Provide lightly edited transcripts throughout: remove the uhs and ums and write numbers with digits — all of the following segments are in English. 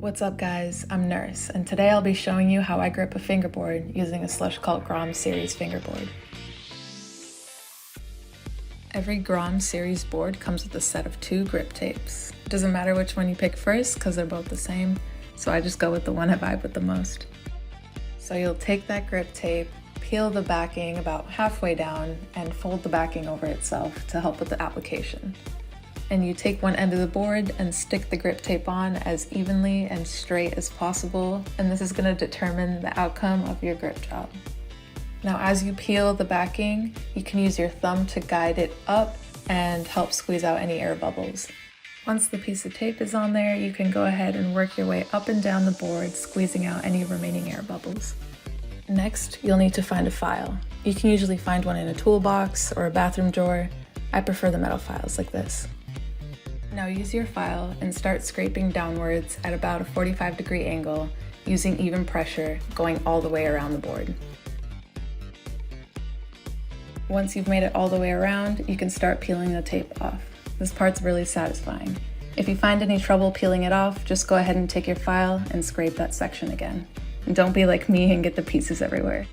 What's up guys, I'm Nurse, and today I'll be showing you how I grip a fingerboard using a Slushcult Grom series fingerboard. Every Grom series board comes with a set of 2 grip tapes. It doesn't matter which one you pick first because they're both the same, so I just go with the one I vibe with the most. So you'll take that grip tape, peel the backing about halfway down, and fold the backing over itself to help with the application. And you take one end of the board and stick the grip tape on as evenly and straight as possible, and this is going to determine the outcome of your grip job. Now as you peel the backing, you can use your thumb to guide it up and help squeeze out any air bubbles. Once the piece of tape is on there, you can go ahead and work your way up and down the board, squeezing out any remaining air bubbles. Next, you'll need to find a file. You can usually find one in a toolbox or a bathroom drawer. I prefer the metal files like this. Now use your file and start scraping downwards at about a 45-degree angle using even pressure going all the way around the board. Once you've made it all the way around, you can start peeling the tape off. This part's really satisfying. If you find any trouble peeling it off, just go ahead and take your file and scrape that section again. And don't be like me and get the pieces everywhere.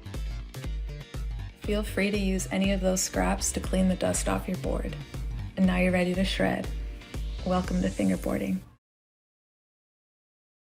Feel free to use any of those scraps to clean the dust off your board. And now you're ready to shred. Welcome to fingerboarding.